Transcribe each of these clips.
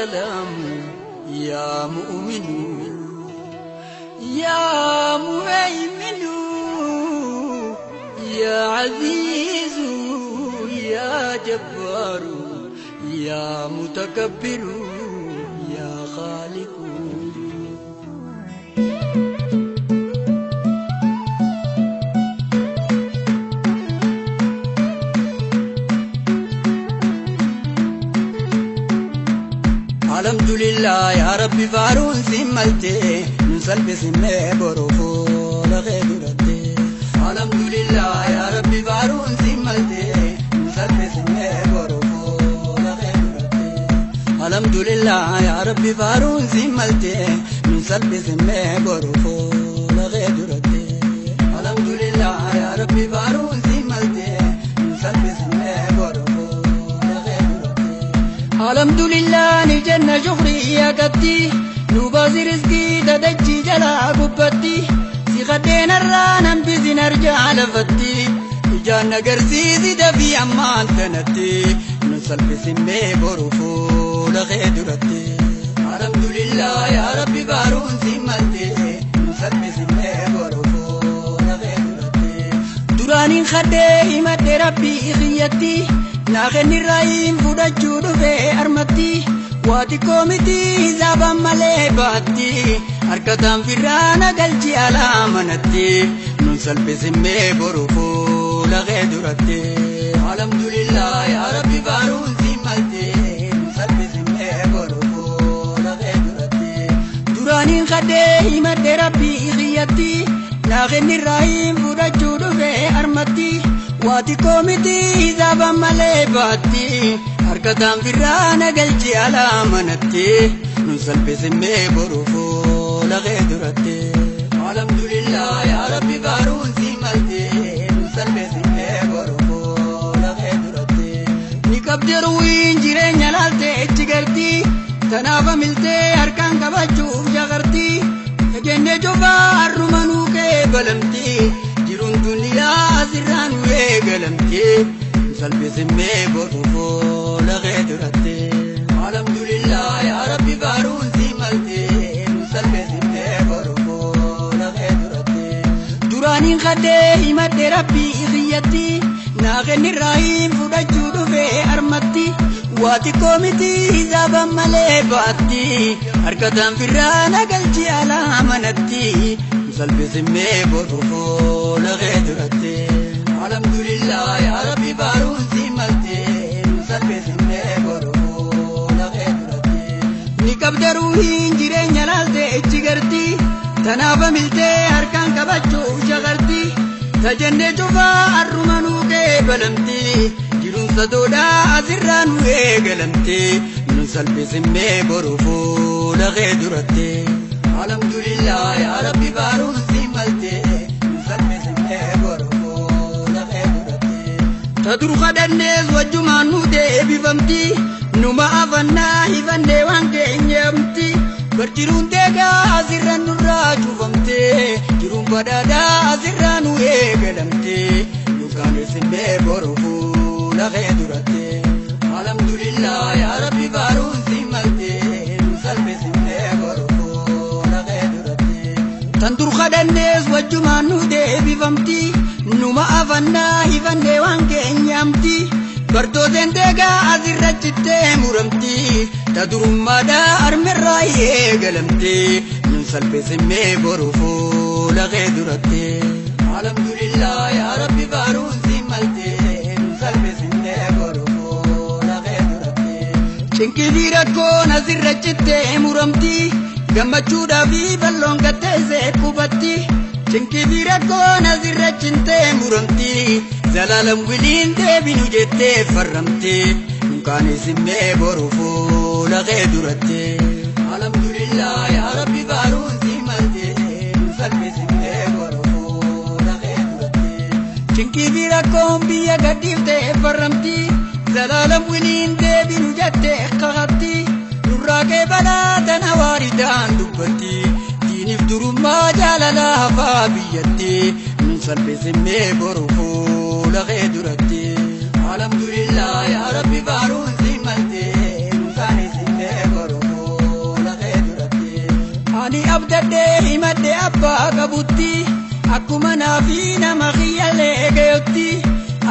سلام يا مؤمن يا مهيمن يا عزيز يا جبار يا متكبر يا خالق الحمد لله يا ربي فارون سملتي نسلب سمي بروفو لغير ردي الحمد لله يا ربي فارون سملتي نسلب سمي بروفو لغير ردي الحمد لله يا ربي فارون سملتي نسلب سمي بروفو لغير ردي الحمد لله يا ربي فارون سملتي نسلب سمي بروفو الحمد لله نجنا شكري يا قدي نبازي رزقي تدجي جلا قبتي سيخدين الرانا بزي نرجع لفتي جانا قرسي زي دفي عمان تنتي نسل بسمي بروفو لغيد ردي الحمد لله يا ربي بارون سمالتي نسل بسمي بروفو لغيد ردي دراني خدي مد ربي خيتي ناخن الرئيم فودجو دفه أرمتي واتي كوميتي زابا مالي باتي أركتان فرانا قلجي على منتي ننسل بسمي بروفو لغيد ردي الحمد لله يا ربي بارون سمالتي ننسل بسمي بروفو لغيد ردي دراني خدي مد ربي خيتي ناخن الرئيم فودجو دفه أرمتي واتي كوميتي زابا مالي باتي أركتان فرانا قلجي على منتي ننسل بسمي بروفو لغيد ردي الحمد لله يا ربي بارون سمالتي ننسل بسمي بروفو لغيد ردي نكبدر وين جيرين يلالتي اتجرتي تنافا ملتي أركان كباجوف جغرتي تجنة جوفا الرمانو كبلمتي جيرون دنيا سران ويقلمتي نسل بسمي بروفو لغيد ردي الحمد لله يا ربي بارون سمالتي نسل بسمي بروفو لغيد ردي دراني خدي مد ربي خيتي ناغن الرحيم فودجو دفه أرمتي واتي كوميتي زابا مالي باتي أركتان فرانا قلجي على منتي نسل بسمي بروفو لغيد ردي الحمد لله يا ربي بارون سمالتي نسل بسمي بروفو لغيد ردي نكبدروهين جيرين يلالتي اتجرتي تنافا ملتي أركان كباجو شغرتي تجنة جوفا الرمانو كبلمتي جيرون صدودا أزران ويقلمتي نسل بسمي بروفو لغيد ردي الحمد لله يا ربي بارون سمالتي نسل بسمي بروفو لغيد ردي تدرو خدنيز وجمان نودي بفمتي نما أفنا هفندي وانكي نيمتي برجرون تيغا أزران نراجو فمتي جرون بدادا أزران ويقلمتي نكان سمي بروفو لغيد ردي الحمد لله يا ربي بارون سمالتي نسل بسمي بروفو لغيد ردي تندر خدنيز وجمان نودي بفمتي نما أفنا هفندي وانكي نيمتي برتو دندگا أزرجتي مرمتي تدرم مدى أرمي الرأي قلمتي ننسل بسمي بروفو لغيد ردي الحمد لله يا ربي بارون سمالتي ننسل بسمي بروفو لغيد ردي شنكي ديركو أزرجتي مرمتي قمتشودا في بلون قتيزي قبتي شنكي ديركو أزرجتي مرمتي زلالم ولين دبينو جتة فرمتي نكاني سمي بروفو لغيد ردي الحمد لله يا ربي بارون سمالتي نسل بسمي بروفو لغيد ردي شنكي بيراكم بيا قديفتي فرمتي زلالم ولين دبينو جتة قغتي نراكي بلاتنا واردان دبتي ديني فدرو ما جالالها فابيتي نسل بسمي بروفو لغيد ردي الحمد لله يا ربي بارون سمالتي نساني سمي بروفو Ani abdadde himadde abbaa qabutti akkuma naafi nama khiyyalee gayotti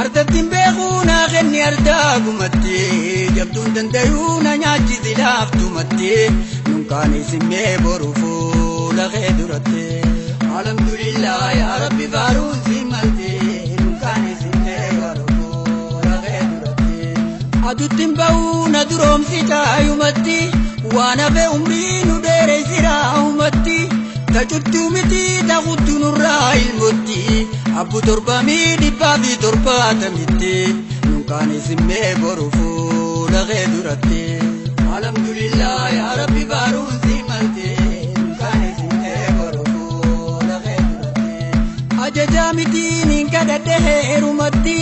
ardattiin beekuu naa kenni ardaa gumatti jabduun dandayuu na nyaachisi laaftumatti nunkaan isimmee boru fuula kee duratte alhamdulillah yaa rabbi faaruun si malte nunkaan isimmee boru fuula kee duratte aduttiin ba'uu na duroomsi taayumatti waan hafe umrii nu dheereessiraa umatti tacuutti miti taquutti nurraa ilmotti abbu torbamii dhibbaa fi torbaatamitti nunkaan isimmee boru fuula kee duratte alhamdulillah yaa rabbi faaruun si malte nunkaan isimmee boru fuula kee duratte ajajaa mitiin hin kadhadhe heerumatti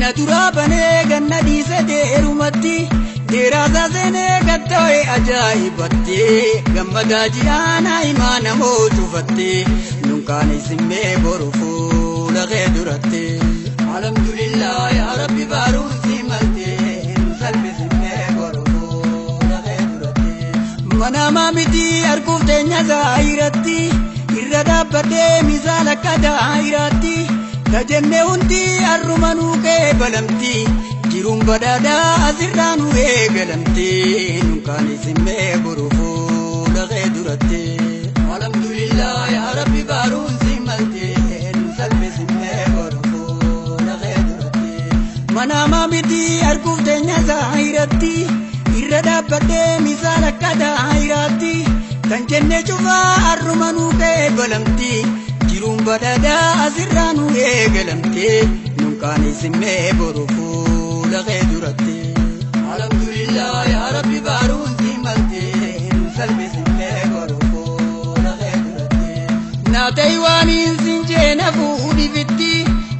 na duraa banee ganna dhiise deerumatti Diraasa seenee gattoo'e ajaa'ibatti gammadaa ji'aana imaana mootuufatti nunkaan isimmee boru fuula kee duratte alhamdulillah yaa rabbi faaruun si malte salphisimmee boru fuula kee duratte manamaa miti arguuf teenya zaahiratti irra dhaabbadhee misaala akka daahiraatti tajennee hundi arrumanuu kee balamti jiruun badhaadhaa asirraa nu eegalamte nunkaan isimmee boru fuula kee duratte alhamdulillah yaa rabbi faaruun si malte salphisimmee boru fuula kee duratte manamaa miti arguuf teenya zaahiratti irra dhaabbadhee misaala akka daahiraatti kan jennee cufaa arrumanuu kee balamti jiruun badhaadhaa asirraa nu eegalamte nunkaan isimmee boru fuula kee duratte alhamdulillah yaa rabbi faaruun si malte salphisimmee boru fuula kee duratte naatay waaniin sin jeena fuudhifitti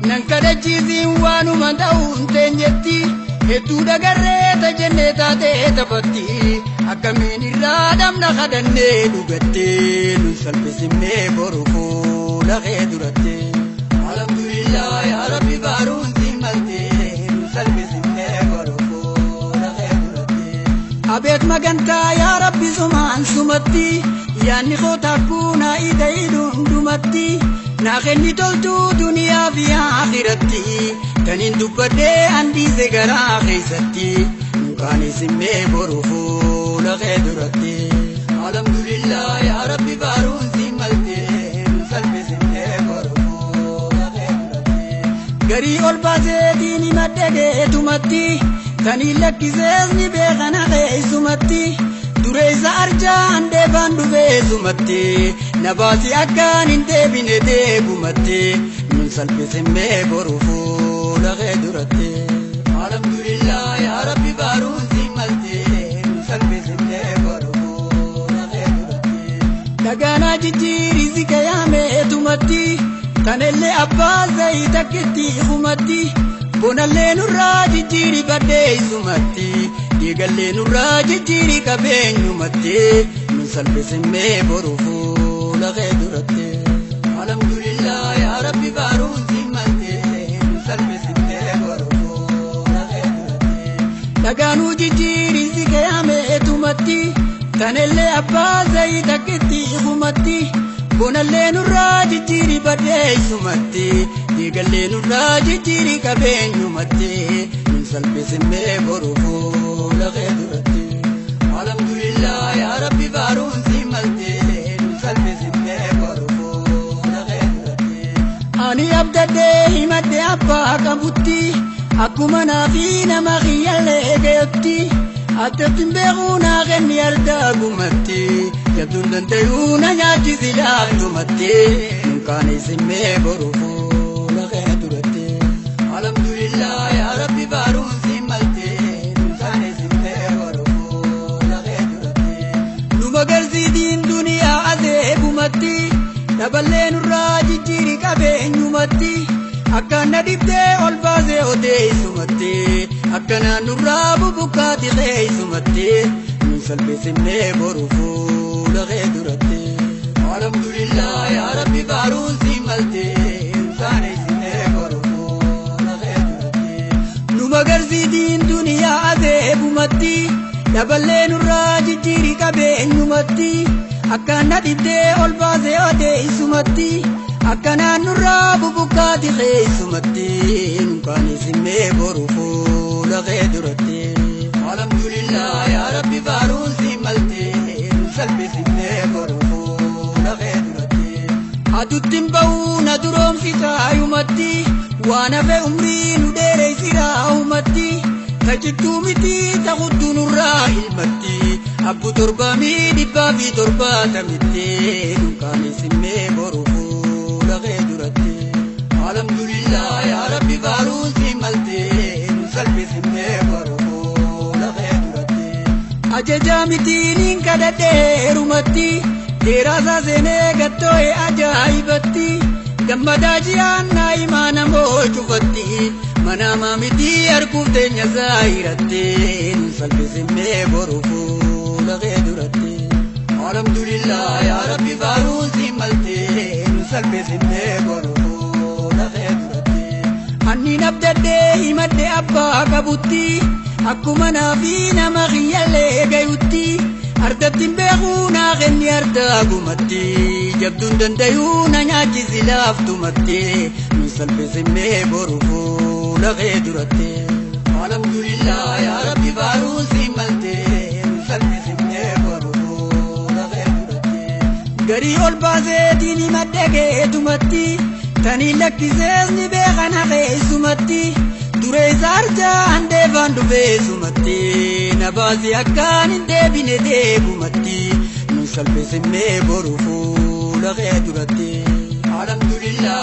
nan kadhachiisiin waanuma ta'uun teenyetti hedduu dagarree tajennee taatee taphatti akkamiin irraa dhabna kadhannee dhugatte nun salphisimmee boru fuula kee duratte alhamdulillah yaa rabbi faaruun si malte salphisimmee boru fuula kee duratte abeet magantaa yaa rabbi sumaan sumatti yaanni koo takkuu naa ida'idhu hundumatti naa kenni toltuu duniyaa fi akhiratti taniin dubbadhee andiise garaa keessatti nunkaan isimmee boru fuula kee duratte alhamdulillah yaa rabbi faaruun si malte salphisimmee boru fuula kee duratte garii ol baasee diini maddegeetumatti kaniin lakkisees ni beekana keessumatti dureessa arjaa handeefaan dhufeessumatti na baasi akkaan hin deebine deebumatti nun salphisimmee boru fuula kee duratte alhamdulillah yaa rabbi faaruun si malte salphisimmee boru fuula kee duratte dhagaanaa jijjiirii si kayaameetumatti kanellee abbaa zayii takkitti humatti bonallee nurraa jijjiirii baddeessumatti diigallee nurraa jijjiirii qabeenyumatti nun salphisimmee boru fuula kee duratte alhamdulillah yaa rabbi faaruun si malte salphisimmee boru fuula kee duratte dhagaanuu jijjiirii si kayaameetumatti kanellee abbaa zayii takkitti humatti bonallee nurraa jijjiirii baddeessumatti diigallee nurraa jijjiirii qabeenyumatti nun salphisimmee boru fuula kee duratte alhamdulillah yaa rabbi faaruun si malte salphisimmee boru fuula kee duratte ani abdadhee himadde abbaa qabutti akkuma naafi nama khiyyalee gayotti attattiin beekuu naa kenni ardaa gumatti jabduun dandayuu na nyaachisi laaftumatti nunkaan isimmee boru fuula kee duratte alhamdulillah yaa rabbi faaruun si malte nunkaan isimmee boru fuula kee duratte nu magarsiitiin duniyaa adeebumatti daballee nurraa jijjiirii qabeenyumatti akkaan na dhibdee ol baasee odeessumatti akkanaan nurraa bubukkaati keessumatti nun salphisimmee boru fuula kee duratte alhamdulillah yaa rabbi faaruun si malte nunkaan isimmee boru fuula kee duratte nu magarsiitiin duniyaa adeebumatti daballee nurraa jijjiirii qabeenyumatti akkana didee ol baasee odee isumatti akkanaan nurraa bubukaati keessumatti nunkaan isimee boru fuula kee duratti alhamdulillah yaa rabbi faaruun si malte nun salphisimee boru fuula kee duratti aduttiin ba'uu na duroomsisaa yumatti waan hafe umrii nu dheereessiraa humatti tajittuu miti taqudduu nurraa ilmatti abbu torbamii dhibbaa fi torbaatamitti nunkaan isimee boru fuula kee duratti alhamdulillah yaa rabbi faaruun si malte nun salphisimee boru fuula kee duratti ajajaa mitiin kadhadheerumatti dheeraasaa seenee gattoo'e ajaa'ibatti gammadaa ji'aannaa imaana moo cufatti manama miti arguuf teenya zaahiratte nun salphisimee boru fuula kee duratti alhamdulillah yaa rabbi faaruun si malte nun salphisimee boru fuula kee duratti anniin abdaddee himadhe abbaa qabutti akkuma naafi nama kiyyallee gayutti ardattiin beekuu naa kenni ardaa gumatti jabduun dandayuu na nyaachisi laaftumatti nun salphisimee boru fuula kee duratti alhamdulillah yaa rabbi faaruun si malte nun salphisimee boru fuula kee duratti garii ol baaseetiin himadhe keetumatti tanii lakkisees ni beekana keessumatti duree saarjaa handeefaan dhufeessumatti na baasi akkaan hin deebine deebumatti nun salphisimee boru fuula kee duratti alhamdulillah